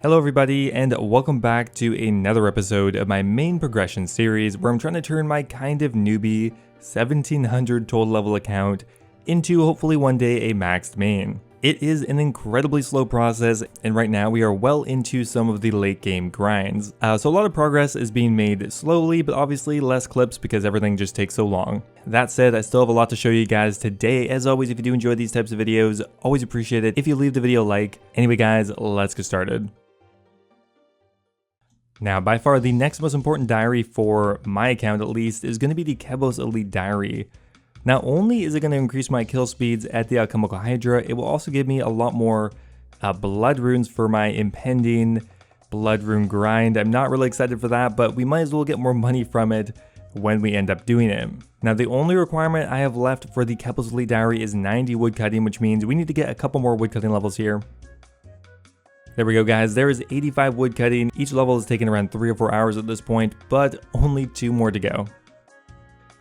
Hello everybody, and welcome back to another episode of my main progression series where I'm trying to turn my kind of newbie 1700 total level account into hopefully one day a maxed main. It is an incredibly slow process, and right now we are well into some of the late game grinds. So a lot of progress is being made slowly, but obviously less clips because everything just takes so long. That said, I still have a lot to show you guys today. As always, if you do enjoy these types of videos, always appreciate it if you leave the video a like. Anyway guys, let's get started. Now, by far the next most important diary for my account at least is going to be the Kevos Elite Diary. Not only is it going to increase my kill speeds at the Alchemical Hydra, it will also give me a lot more blood runes for my impending blood rune grind. I'm not really excited for that, but we might as well get more money from it when we end up doing it. Now, the only requirement I have left for the Kevos Elite Diary is 90 woodcutting, which means we need to get a couple more woodcutting levels here. There we go guys, there is 85 woodcutting. Each level is taking around 3 or 4 hours at this point, but only 2 more to go.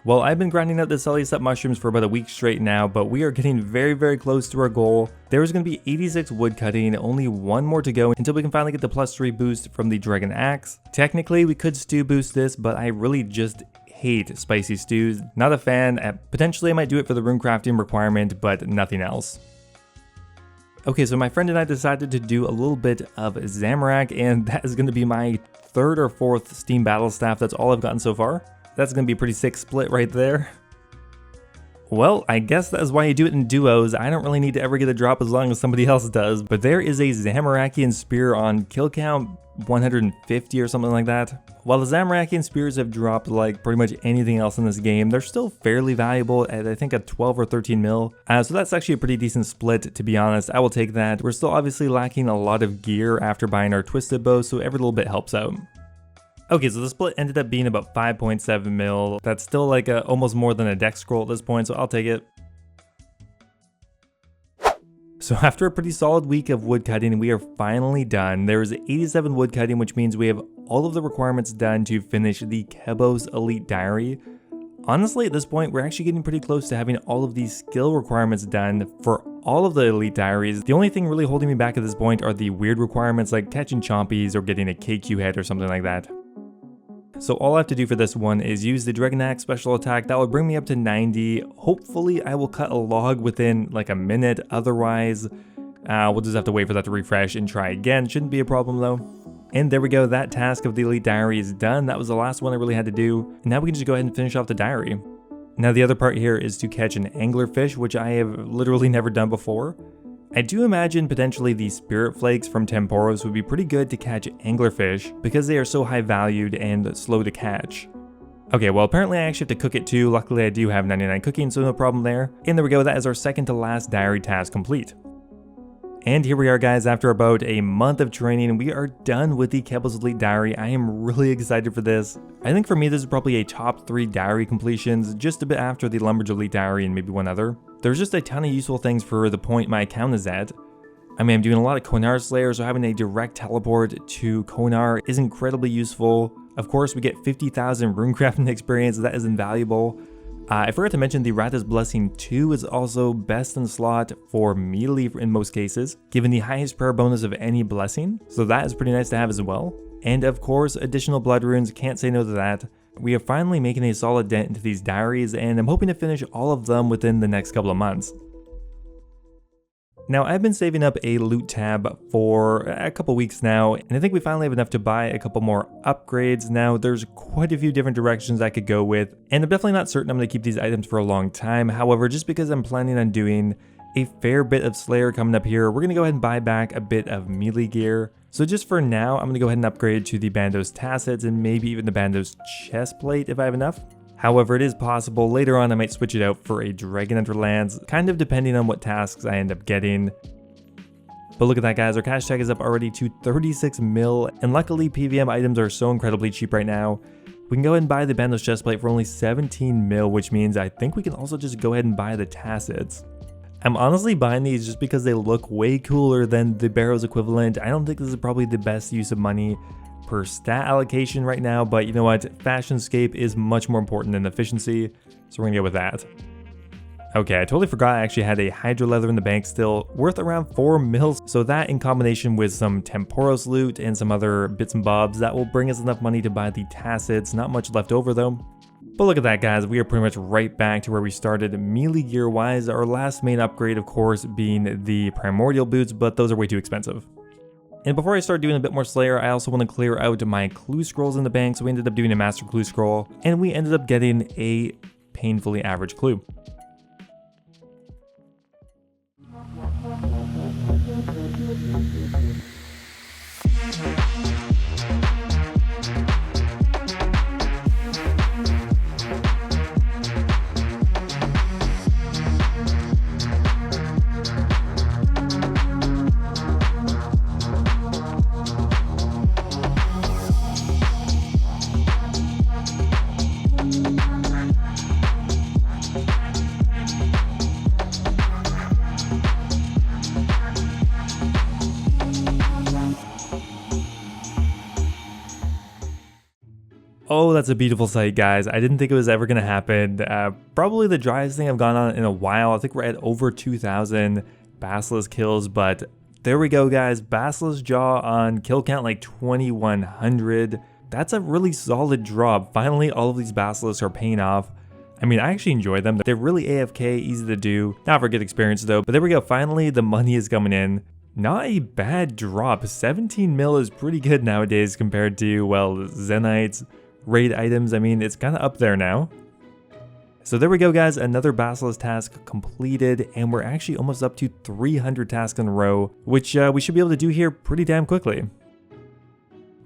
Well, I've been grinding out the Celestial mushrooms for about a week straight now, but we are getting very close to our goal. There is going to be 86 woodcutting, only 1 more to go until we can finally get the +3 boost from the Dragon Axe. Technically, we could stew boost this, but I really just hate spicy stews. Not a fan. Potentially I might do it for the runecrafting requirement, but nothing else. Okay, so my friend and I decided to do a little bit of Zamorak, and that is going to be my 3rd or 4th Steam Battle Staff. That's all I've gotten so far. That's going to be a pretty sick split right there. Well, I guess that's why you do it in duos. I don't really need to ever get a drop as long as somebody else does, but there is a Zamorakian Spear on kill count 150 or something like that. While the Zamorakian Spears have dropped like pretty much anything else in this game, they're still fairly valuable at I think a 12 or 13 mil. So that's actually a pretty decent split, to be honest. I will take that. We're still obviously lacking a lot of gear after buying our Twisted Bow, so every little bit helps out. Okay, so the split ended up being about 5.7 mil. That's still like almost more than a dex scroll at this point, so I'll take it. So after a pretty solid week of woodcutting, we are finally done. There is 87 woodcutting, which means we have all of the requirements done to finish the Kevos Elite Diary. Honestly, at this point, we're actually getting pretty close to having all of these skill requirements done for all of the Elite Diaries. The only thing really holding me back at this point are the weird requirements like catching chompies or getting a KQ head or something like that. So all I have to do for this one is use the Dragon Axe special attack. That will bring me up to 90. Hopefully I will cut a log within like a minute. Otherwise, we'll just have to wait for that to refresh and try again. Shouldn't be a problem though. And there we go. That task of the Elite Diary is done. That was the last one I really had to do. And now we can just go ahead and finish off the diary. Now the other part here is to catch an anglerfish, which I have literally never done before. I do imagine potentially the spirit flakes from Temporos would be pretty good to catch anglerfish because they are so high valued and slow to catch. Okay, well apparently I actually have to cook it too. Luckily I do have 99 cooking, so no problem there. And there we go, that is our second to last diary task complete. And here we are guys, after about a month of training, we are done with the Kevos Elite Diary. I am really excited for this. I think for me this is probably a top 3 diary completions, just a bit after the Lumberjack Elite Diary and maybe one other. There's just a ton of useful things for the point my account is at. I mean, I'm doing a lot of Konar Slayers, so having a direct teleport to Konar is incredibly useful. Of course, we get 50,000 runecrafting experience, that is invaluable. I forgot to mention the Ratha's Blessing 2 is also best in slot for melee in most cases, given the highest prayer bonus of any blessing, so that is pretty nice to have as well. And of course, additional blood runes, can't say no to that. We are finally making a solid dent into these diaries, and I'm hoping to finish all of them within the next couple of months. Now, I've been saving up a loot tab for a couple weeks now, and I think we finally have enough to buy a couple more upgrades. Now, there's quite a few different directions I could go with, and I'm definitely not certain I'm going to keep these items for a long time. However, just because I'm planning on doing a fair bit of Slayer coming up here, we're going to go ahead and buy back a bit of melee gear. So just for now, I'm going to go ahead and upgrade to the Bandos Tassets and maybe even the Bandos Chestplate if I have enough. However, it is possible later on I might switch it out for a Dragon Hunter Lance, kind of depending on what tasks I end up getting. But look at that guys, our cash tag is up already to 36 mil, and luckily PVM items are so incredibly cheap right now. We can go ahead and buy the Bandos Chestplate for only 17 mil, which means I think we can also just go ahead and buy the Tassets. I'm honestly buying these just because they look way cooler than the Barrow's equivalent. I don't think this is probably the best use of money per stat allocation right now, but you know what, Fashionscape is much more important than efficiency, so we're gonna go with that. Okay, I totally forgot I actually had a Hydra leather in the bank still, worth around 4 mils. So that in combination with some Temporos loot and some other bits and bobs, that will bring us enough money to buy the Tacids. Not much left over though. But look at that, guys, we are pretty much right back to where we started melee gear wise. Our last main upgrade, of course, being the Primordial Boots, but those are way too expensive. And before I start doing a bit more Slayer, I also want to clear out my clue scrolls in the bank. So we ended up doing a master clue scroll, and we ended up getting a painfully average clue. Oh, that's a beautiful sight, guys. I didn't think it was ever going to happen. Probably the driest thing I've gone on in a while. I think we're at over 2,000 Basilisk kills, but there we go, guys. Basilisk Jaw on kill count like 2,100. That's a really solid drop. Finally, all of these Basilisks are paying off. I mean, I actually enjoy them. They're really AFK, easy to do. Not for good experience though, but there we go. Finally, the money is coming in. Not a bad drop. 17 mil is pretty good nowadays compared to, well, Zenites, raid items. I mean, it's kind of up there now. So there we go, guys. Another Basilisk task completed, and we're actually almost up to 300 tasks in a row, which we should be able to do here pretty damn quickly.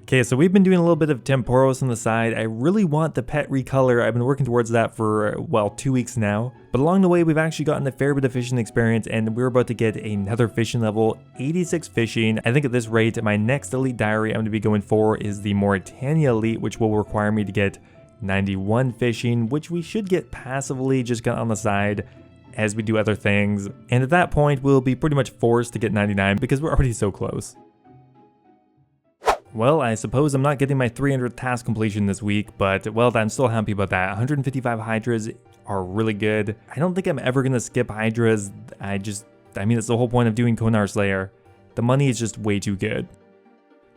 Okay, so we've been doing a little bit of Temporos on the side. I really want the pet recolor. I've been working towards that for, well, 2 weeks now. But along the way, we've actually gotten a fair bit of fishing experience, and we're about to get another fishing level, 86 fishing. I think at this rate, my next elite diary I'm going to be going for is the Mauritania elite, which will require me to get 91 fishing, which we should get passively, just on the side as we do other things. And at that point, we'll be pretty much forced to get 99 because we're already so close. Well, I suppose I'm not getting my 300th task completion this week, but, well, I'm still happy about that. 155 Hydras are really good. I don't think I'm ever going to skip Hydras. I mean, it's the whole point of doing Konar Slayer. The money is just way too good.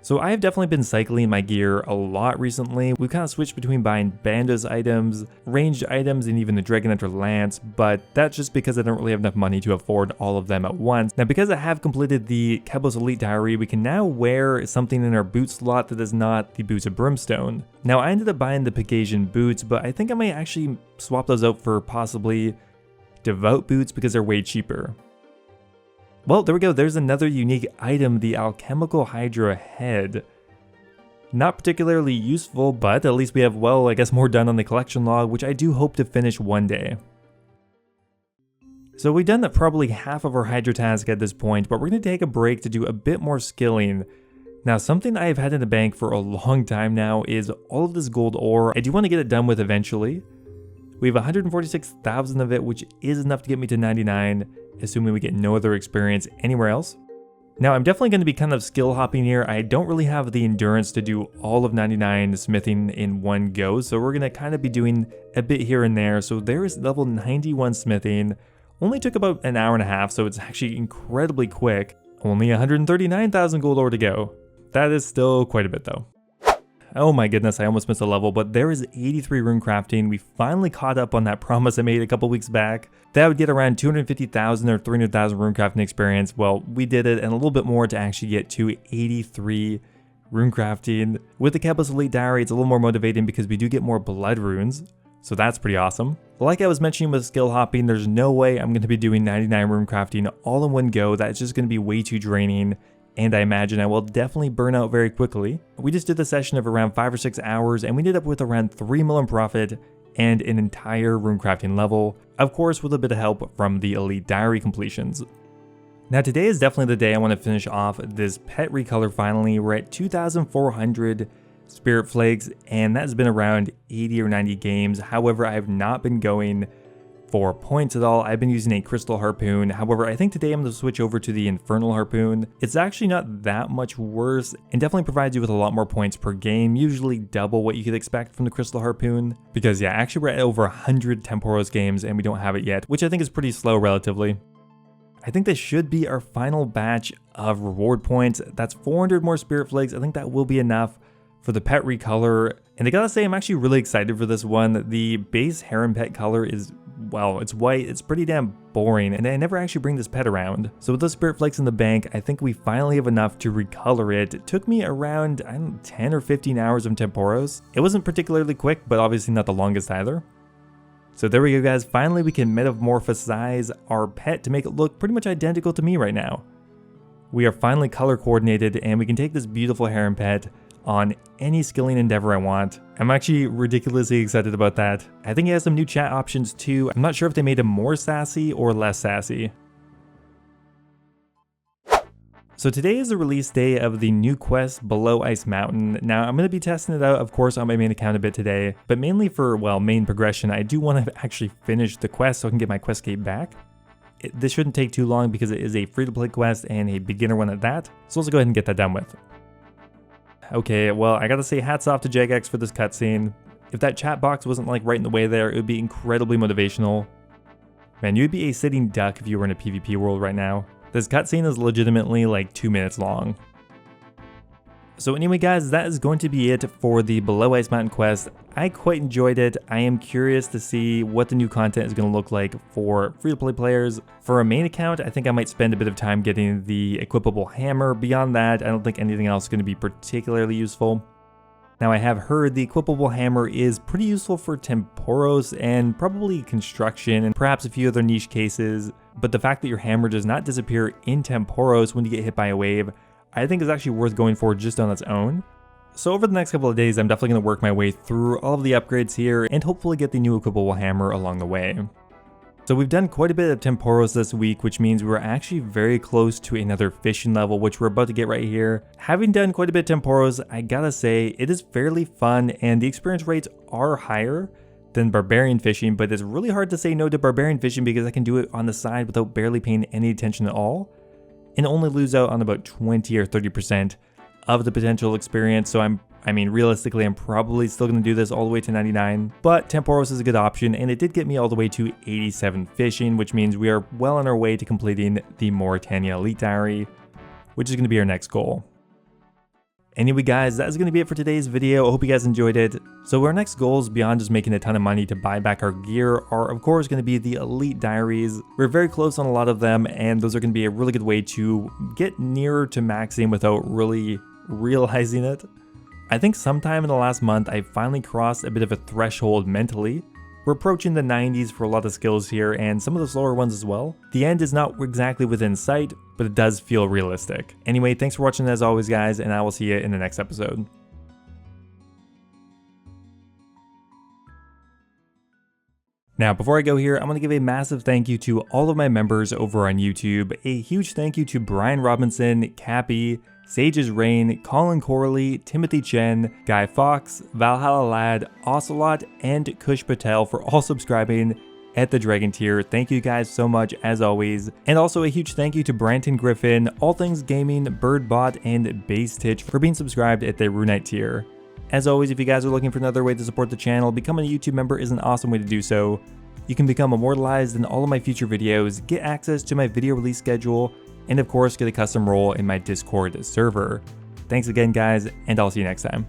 So I have definitely been cycling my gear a lot recently. We've kind of switched between buying Bandos items, ranged items, and even the Dragon Hunter Lance, but that's just because I don't really have enough money to afford all of them at once. Now, because I have completed the Kevos Elite Diary, we can now wear something in our boot slot that is not the Boots of Brimstone. Now, I ended up buying the Pegasian boots, but I think I might actually swap those out for possibly Devout boots because they're way cheaper. Well, there we go. There's another unique item, the Alchemical Hydra head. Not particularly useful, but at least we have, well, I guess more done on the collection log, which I do hope to finish one day. So we've done probably half of our Hydra task at this point, but we're going to take a break to do a bit more skilling. Now, something I've had in the bank for a long time now is all of this gold ore. I do want to get it done with eventually. We have 146,000 of it, which is enough to get me to 99, assuming we get no other experience anywhere else. Now, I'm definitely going to be kind of skill hopping here. I don't really have the endurance to do all of 99 smithing in one go, so we're going to kind of be doing a bit here and there. So there is level 91 smithing. Only took about an hour and a half, so it's actually incredibly quick. Only 139,000 gold ore to go. That is still quite a bit though. Oh my goodness, I almost missed a level, but there is 83 Runecrafting. We finally caught up on that promise I made a couple weeks back. That would get around 250,000 or 300,000 Runecrafting experience. Well, we did it, and a little bit more to actually get to 83 Runecrafting. With the Kebos Elite Diary, it's a little more motivating because we do get more blood runes, so that's pretty awesome. Like I was mentioning with skill hopping, there's no way I'm going to be doing 99 Runecrafting all in one go. That's just going to be way too draining. And I imagine I will definitely burn out very quickly. We just did the session of around 5 or 6 hours, and we ended up with around 3 mil in profit and an entire Runecrafting level, of course with a bit of help from the Elite Diary completions. Now today is definitely the day I want to finish off this pet recolor finally. We're at 2,400 Spirit Flakes, and that's been around 80 or 90 games. However, I have not been going for points at all, I've been using a crystal harpoon. However, I think today I'm going to switch over to the infernal harpoon. It's actually not that much worse and definitely provides you with a lot more points per game, usually double what you could expect from the crystal harpoon. Because yeah, actually we're at over 100 Temporos games and we don't have it yet, which I think is pretty slow relatively. I think this should be our final batch of reward points. That's 400 more spirit flakes. I think that will be enough for the pet recolor. And I gotta say, I'm actually really excited for this one. The base Heron pet color is, well, it's white. It's pretty damn boring, and I never actually bring this pet around. So with those spirit flakes in the bank, I think we finally have enough to recolor it. It took me around, I don't know, 10 or 15 hours of Temporos. It wasn't particularly quick, but obviously not the longest either. So there we go, guys. Finally, we can metamorphosize our pet to make it look pretty much identical to me right now. We are finally color coordinated, and we can take this beautiful Heron pet on any skilling endeavor I want. I'm actually ridiculously excited about that. I think he has some new chat options too. I'm not sure if they made him more sassy or less sassy. So today is the release day of the new quest Below Ice Mountain. Now I'm going to be testing it out, of course, on my main account a bit today, but mainly for, well, main progression. I do want to actually finish the quest so I can get my quest cape back. This shouldn't take too long because it is a free-to-play quest and a beginner one at that. So let's go ahead and get that done with. Okay, well, I gotta say hats off to Jagex for this cutscene. If that chat box wasn't like right in the way there, it would be incredibly motivational. Man, you'd be a sitting duck if you were in a PvP world right now. This cutscene is legitimately like 2 minutes long. So anyway, guys, that is going to be it for the Below Ice Mountain quest. I quite enjoyed it. I am curious to see what the new content is going to look like for free-to-play players. For a main account, I think I might spend a bit of time getting the equipable hammer. Beyond that, I don't think anything else is going to be particularly useful. Now, I have heard the equipable hammer is pretty useful for Temporos and probably construction and perhaps a few other niche cases, but the fact that your hammer does not disappear in Temporos when you get hit by a wave, I think is actually worth going for just on its own. So over the next couple of days, I'm definitely going to work my way through all of the upgrades here and hopefully get the new equipable hammer along the way. So we've done quite a bit of Temporos this week, which means we're actually very close to another fishing level, which we're about to get right here. Having done quite a bit of Temporos, I gotta say, it is fairly fun and the experience rates are higher than barbarian fishing, but it's really hard to say no to barbarian fishing because I can do it on the side without barely paying any attention at all, and only lose out on about 20 or 30% of the potential experience. So I mean, realistically, I'm probably still going to do this all the way to 99, but Temporos is a good option, and it did get me all the way to 87 fishing, which means we are well on our way to completing the Mauritania Elite Diary, which is going to be our next goal. Anyway, guys, that is going to be it for today's video. I hope you guys enjoyed it. So our next goals, beyond just making a ton of money to buy back our gear, are of course going to be the Elite Diaries. We're very close on a lot of them, and those are going to be a really good way to get nearer to maxing without really realizing it. I think sometime in the last month, I finally crossed a bit of a threshold mentally. We're approaching the 90s for a lot of skills here, and some of the slower ones as well. The end is not exactly within sight, but it does feel realistic. Anyway, thanks for watching as always, guys, and I will see you in the next episode. Now, before I go here, I'm going to give a massive thank you to all of my members over on YouTube. A huge thank you to Brian Robinson, Cappy, Sage's Rain, Colin Corley, Timothy Chen, Guy Fox, Valhalla Lad, Ocelot, and Kush Patel for all subscribing at the Dragon tier. Thank you guys so much as always. And also a huge thank you to Branton Griffin, All Things Gaming, Birdbot, and Base Titch for being subscribed at the Runite tier. As always, if you guys are looking for another way to support the channel, becoming a YouTube member is an awesome way to do so. You can become immortalized in all of my future videos, get access to my video release schedule, and of course get a custom role in my Discord server. Thanks again, guys, and I'll see you next time.